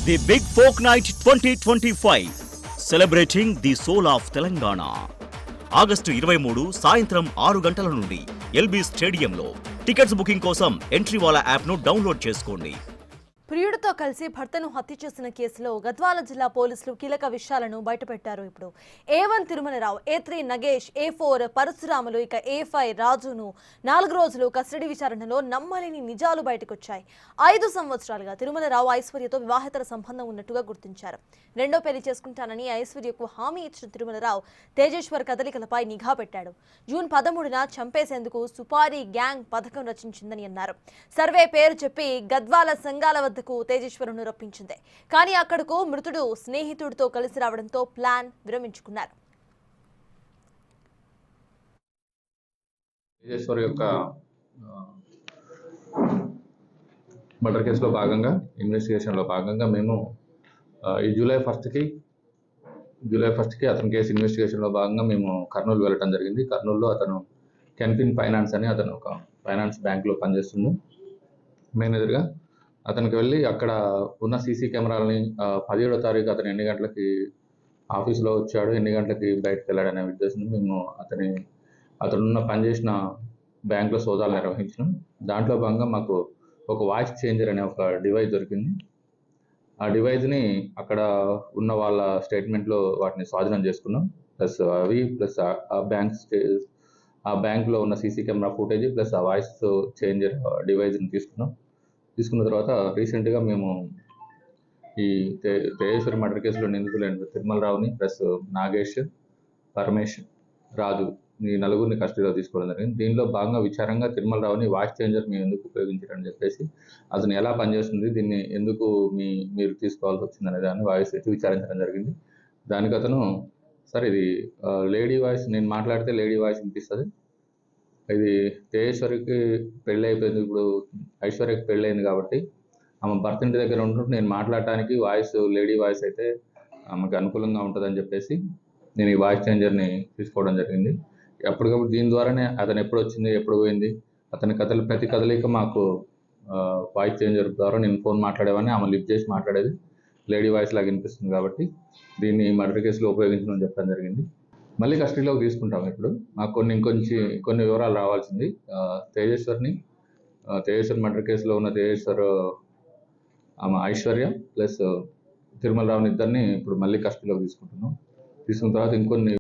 The big folk night 2025 celebrating the soul of Telangana. August 23 సాయంత్రం 6 గంటల నుండి ఎల్బీ స్టేడియంలో. టికెట్స్ బుకింగ్ కోసం ఎంట్రీవాలా యాప్ను డౌన్లోడ్ చేసుకోండి. ప్రియుడితో కలిసి భర్తను హత్య చేసిన కేసులో గద్వాల జిల్లా పోలీసులు కీలక విషయాలను బయటపెట్టారు. ఇప్పుడు A1 Tirumalarao, A3 Nagesh, A4 Parasuramulu, ఇక A5 రాజును 4 రోజులు కస్టడీ విచారణలో నమ్మలేని నిజాలు బయటకొచ్చాయి. 5 సంవత్సరాలుగా తిరుమలరావు ఐశ్వర్యతో వివాహేతర సంబంధం ఉన్నట్టుగా గుర్తించారు. రెండో పెళ్లి చేసుకుంటానని ఐశ్వర్యకు హామీ ఇచ్చిన తిరుమలరావు తేజేశ్వర్ కదలికలపై నిఘా పెట్టాడు. జూన్ 13న చంపేసేందుకు సుపారీ గ్యాంగ్ పథకం రచించిందని అన్నారు. సర్వే పేరు చెప్పి గద్వాల సంఘాల తేజేశ్వరును రప్పించింది. కానీ అక్కడకు మృతుడు స్నేహితుడితో కలిసి రావడంతో ప్లాన్ విరమించుకున్నారు. తేజేశ్వర్ యొక్క మర్డర్ కేసులో భాగంగా ఇన్వెస్టిగేషన్లో భాగంగా మేము ఈ జూలై ఫస్ట్కి అతని కేసు ఇన్వెస్టిగేషన్లో భాగంగా మేము కర్నూలు వెళ్ళడం జరిగింది. కర్నూలులో అతను కెన్ఫిన్ ఫైనాన్స్ అని అతను ఒక ఫైనాన్స్ బ్యాంక్లో పనిచేస్తుంది. మేనేజర్గా అతనికి వెళ్ళి అక్కడ ఉన్న సీసీ కెమెరాలని 17వ తారీఖు అతను ఎన్ని గంటలకి ఆఫీస్లో వచ్చాడు, ఎన్ని గంటలకి బయటకు వెళ్ళాడు అనే ఉద్దేశంతో మేము అతనున్న పనిచేసిన బ్యాంకులో సోదాలు నిర్వహించినాం. దాంట్లో భాగంగా మాకు ఒక వాయిస్ చేంజర్ అనే ఒక డివైస్ దొరికింది. ఆ డివైస్ని అక్కడ ఉన్న వాళ్ళ స్టేట్మెంట్లో వాటిని స్వాధీనం చేసుకున్నాం. ప్లస్ ఆ బ్యాంక్లో ఉన్న సీసీ కెమెరా ఫుటేజ్ ప్లస్ ఆ వాయిస్ చేంజర్ డివైస్ని తీసుకున్న తర్వాత రీసెంట్గా మేము ఈ తేజేశ్వరి మర్డర్ కేసులో నిందితులైన తిరుమలరావుని ప్లస్ నాగేష్, పరమేష్, రాజు ఈ నలుగురిని కస్టడీలో తీసుకోవడం జరిగింది. దీనిలో భాగంగా విచారంగా తిరుమలరావుని వాయిస్ చేంజర్ మేము ఎందుకు ఉపయోగించారని చెప్పేసి, అతను ఎలా పనిచేస్తుంది, దీన్ని ఎందుకు మీరు తీసుకోవాల్సి వచ్చిందనే దాన్ని వాయిస్ ఇచ్చి విచారించడం జరిగింది. దానికి అతను సార్ ఇది లేడీ వాయిస్, నేను మాట్లాడితే లేడీ వాయిస్ వినిపిస్తుంది, ఇది తేజేశ్వరికి పెళ్ళి అయిపోయింది, ఇప్పుడు ఐశ్వర్యకి పెళ్ళయింది కాబట్టి ఆమె భర్త ఇంటి దగ్గర ఉంటుంటే నేను మాట్లాడటానికి వాయిస్ లేడీ వాయిస్ అయితే ఆమెకు అనుకూలంగా ఉంటుందని చెప్పేసి నేను ఈ వాయిస్ చేంజర్ని తీసుకోవడం జరిగింది. అప్పటికప్పుడు దీని ద్వారానే అతను ఎప్పుడు వచ్చింది, ఎప్పుడు పోయింది, అతని ప్రతి కదలిక మాకు వాయిస్ చేంజర్ ద్వారా నేను ఫోన్ మాట్లాడేవాడిని, ఆమె లిఫ్ట్ చేసి మాట్లాడేది లేడీ వాయిస్ లాగా వినిపిస్తుంది కాబట్టి దీన్ని మర్డర్ కేసులో ఉపయోగించడం చెప్పడం జరిగింది. మళ్ళీ కస్టడీలోకి తీసుకుంటాం. ఇప్పుడు మాకు కొన్ని వివరాలు రావాల్సింది. తేజేశ్వర్ మర్డర్ కేసులో ఉన్న తేజేశ్వర్ ఆమె ఐశ్వర్య ప్లస్ తిరుమలరావుని ఇద్దరిని ఇప్పుడు మళ్ళీ కస్టడీలోకి తీసుకున్న తర్వాత ఇంకొన్ని